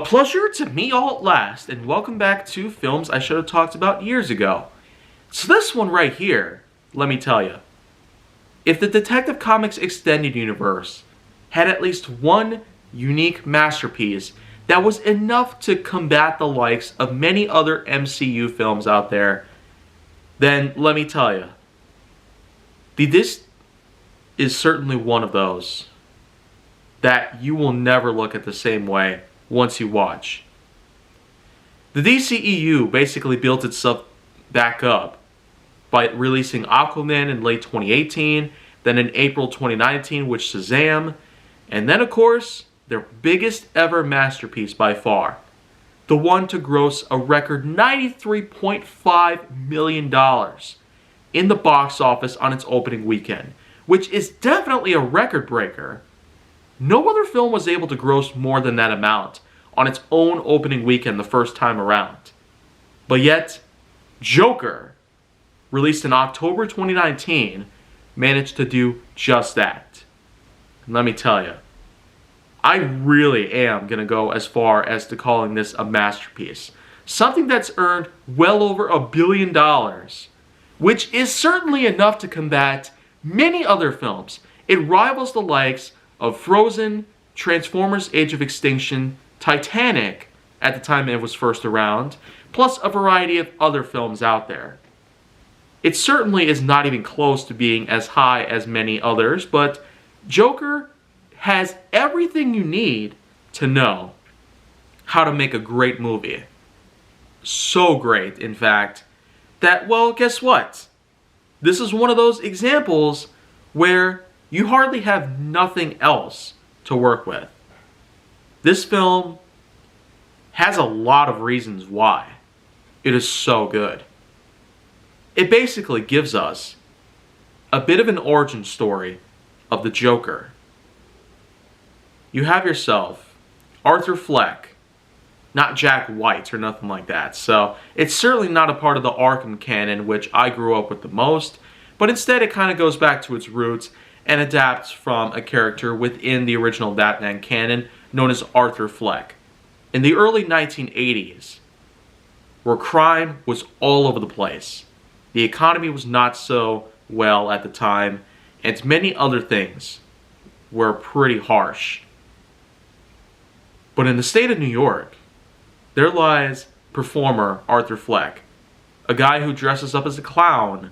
pleasure to meet all at last, and welcome back to films I should have talked about years ago. So this one right here, let me tell you, if the Detective Comics Extended Universe had at least one unique masterpiece that was enough to combat the likes of many other MCU films out there, then let me tell you, this is certainly one of those that you will never look at the same way once you watch. The DCEU basically built itself back up by releasing Aquaman in late 2018, then in April 2019 with Shazam, and then of course, their biggest ever masterpiece by far, the one to gross a record $93.5 million in the box office on its opening weekend, which is definitely a record breaker. No other film was able to gross more than that amount on its own opening weekend the first time around. But yet, Joker, released in October 2019, managed to do just that. And let me tell you, I really am going to go as far as to calling this a masterpiece. Something that's earned well over $1 billion, which is certainly enough to combat many other films. It rivals the likes of Frozen, Transformers Age of Extinction, Titanic at the time it was first around, plus a variety of other films out there. It certainly is not even close to being as high as many others, but Joker has everything you need to know how to make a great movie. So great, in fact, that, well, guess what? This is one of those examples where you hardly have nothing else to work with. This film has a lot of reasons why it is so good. It basically gives us a bit of an origin story of the Joker. You have yourself Arthur Fleck, not Jack White or nothing like that. So it's certainly not a part of the Arkham canon, which I grew up with the most, but instead it kind of goes back to its roots and adapts from a character within the original Batman canon known as Arthur Fleck. In the early 1980s, where crime was all over the place, the economy was not so well at the time, and many other things were pretty harsh. But in the state of New York, there lies performer Arthur Fleck, a guy who dresses up as a clown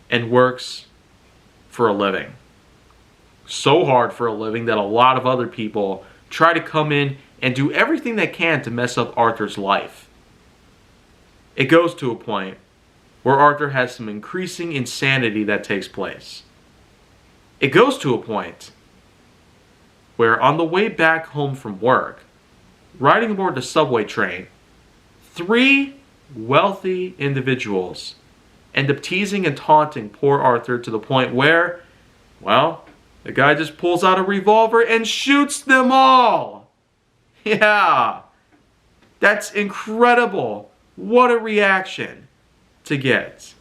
and works for a living. So hard for a living that a lot of other people try to come in and do everything they can to mess up Arthur's life. It goes to a point where Arthur has some increasing insanity that takes place. It goes to a point where on the way back home from work, riding aboard the subway train, 3 wealthy individuals end up teasing and taunting poor Arthur to the point where, well, the guy just pulls out a revolver and shoots them all. Yeah, that's incredible. What a reaction to get.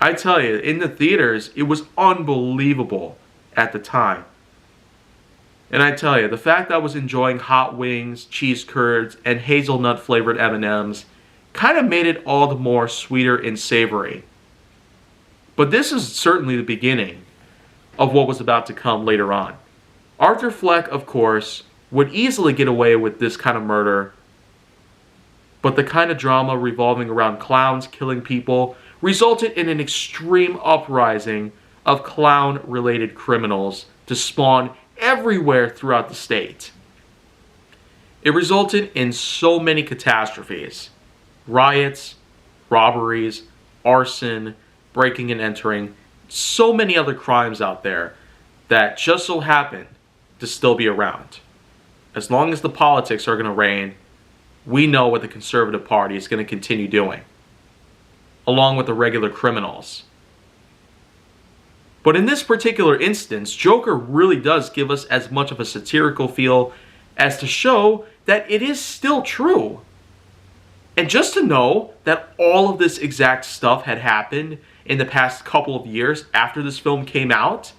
I tell you, in the theaters, it was unbelievable at the time. And I tell you, the fact that I was enjoying hot wings, cheese curds, and hazelnut flavored M&Ms kind of made it all the more sweeter and savory. But this is certainly the beginning of what was about to come later on. Arthur Fleck, of course, would easily get away with this kind of murder, but the kind of drama revolving around clowns killing people resulted in an extreme uprising of clown-related criminals to spawn everywhere throughout the state. It resulted in so many catastrophes: riots, robberies, arson, breaking and entering, so many other crimes out there that just so happen to still be around. As long as the politics are going to reign, we know what the Conservative Party is going to continue doing, along with the regular criminals. But in this particular instance, Joker really does give us as much of a satirical feel as to show that it is still true. And just to know that all of this exact stuff had happened in the past couple of years after this film came out,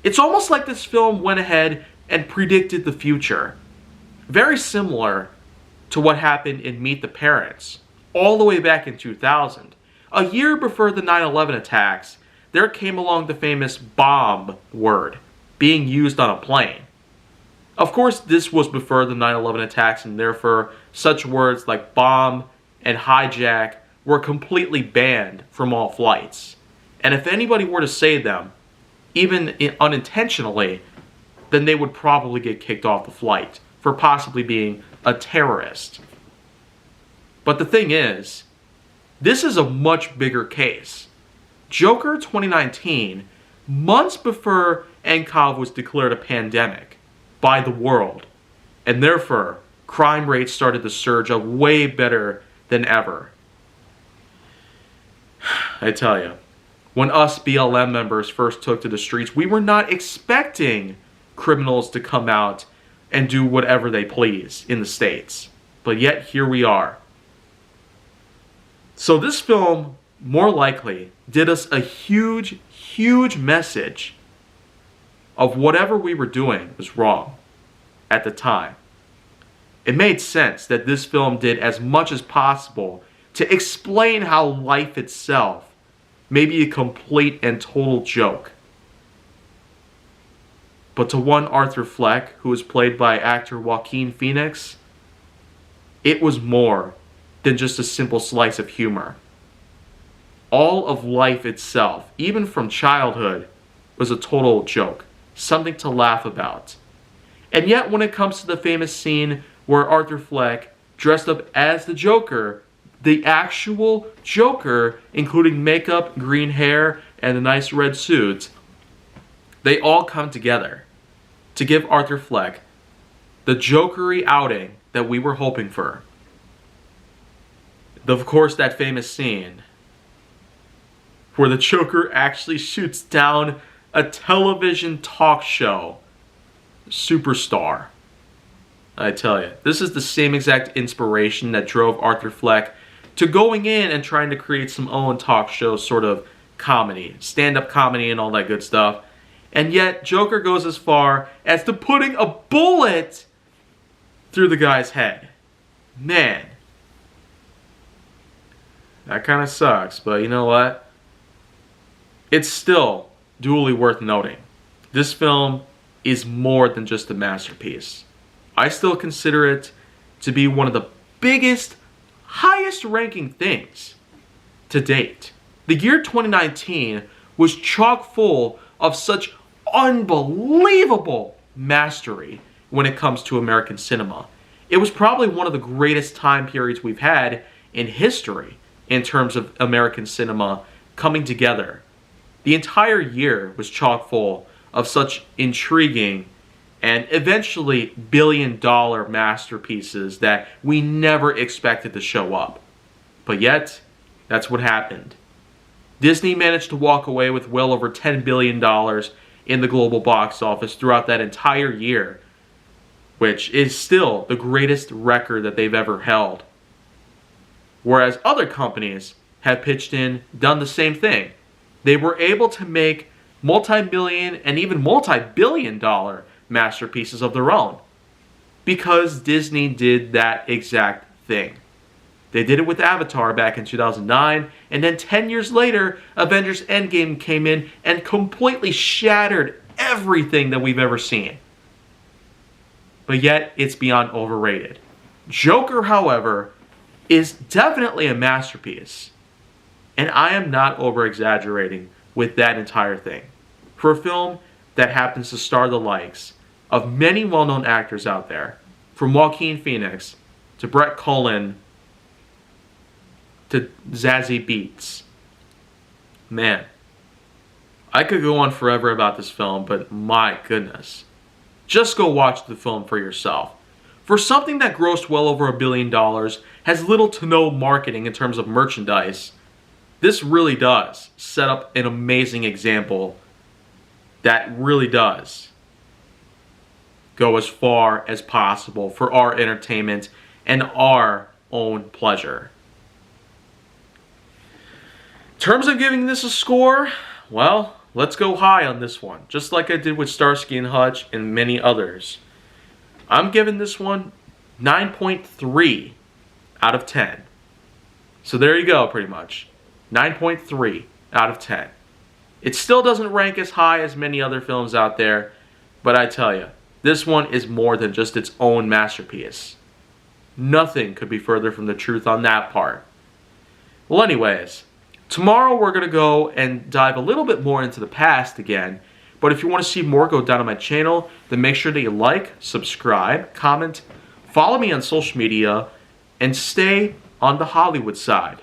it's almost like this film went ahead and predicted the future. Very similar to what happened in Meet the Parents, all the way back in 2000. A year before the 9/11 attacks, there came along the famous bomb word being used on a plane. Of course, this was before the 9/11 attacks, and therefore such words like bomb and hijack were completely banned from all flights. And if anybody were to say them, even unintentionally, then they would probably get kicked off the flight for possibly being a terrorist. But the thing is, this is a much bigger case. Joker 2019, months before nCoV was declared a pandemic by the world, and therefore crime rates started to surge up way better than ever. I tell you, when us BLM members first took to the streets, we were not expecting criminals to come out and do whatever they please in the States. But yet, here we are. So this film, more likely, did us a huge, huge message of whatever we were doing was wrong at the time. It made sense that this film did as much as possible to explain how life itself may be a complete and total joke. But to one Arthur Fleck, who was played by actor Joaquin Phoenix, it was more than just a simple slice of humor. All of life itself, even from childhood, was a total joke, something to laugh about. And yet when it comes to the famous scene where Arthur Fleck, dressed up as the Joker, the actual Joker, including makeup, green hair, and a nice red suit, they all come together to give Arthur Fleck the Jokery outing that we were hoping for. Of course, that famous scene where the Joker actually shoots down a television talk show superstar. I tell you, this is the same exact inspiration that drove Arthur Fleck to going in and trying to create some own talk show sort of comedy, stand-up comedy and all that good stuff. And yet, Joker goes as far as to putting a bullet through the guy's head. Man. That kind of sucks, but you know what? It's still duly worth noting. This film is more than just a masterpiece. I still consider it to be one of the biggest, highest ranking things to date. The year 2019 was chock full of such unbelievable mastery when it comes to American cinema. It was probably one of the greatest time periods we've had in history in terms of American cinema coming together. The entire year was chock full of such intriguing and eventually billion-dollar masterpieces that we never expected to show up. But yet, that's what happened. Disney managed to walk away with well over $10 billion in the global box office throughout that entire year, which is still the greatest record that they've ever held. Whereas other companies have pitched in, done the same thing. They were able to make multi-million and even multi-billion dollar masterpieces of their own because Disney did that exact thing. They did it with Avatar back in 2009, and then 10 years later, Avengers Endgame came in and completely shattered everything that we've ever seen. But yet, it's beyond overrated. Joker, however, is definitely a masterpiece. And I am not over-exaggerating with that entire thing. For a film that happens to star the likes of many well-known actors out there, from Joaquin Phoenix to Brett Cullen to Zazie Beetz. Man, I could go on forever about this film, but my goodness. Just go watch the film for yourself. For something that grossed well over $1 billion, has little to no marketing in terms of merchandise, this really does set up an amazing example that really does go as far as possible for our entertainment and our own pleasure. In terms of giving this a score, well, let's go high on this one, just like I did with Starsky and Hutch and many others. I'm giving this one 9.3 out of 10. So there you go, pretty much. 9.3 out of 10. It still doesn't rank as high as many other films out there, but I tell you, this one is more than just its own masterpiece. Nothing could be further from the truth on that part. Well, anyways, tomorrow we're going to go and dive a little bit more into the past again. But if you want to see more go down on my channel, then make sure that you like, subscribe, comment, follow me on social media, and stay on the Hollywood side.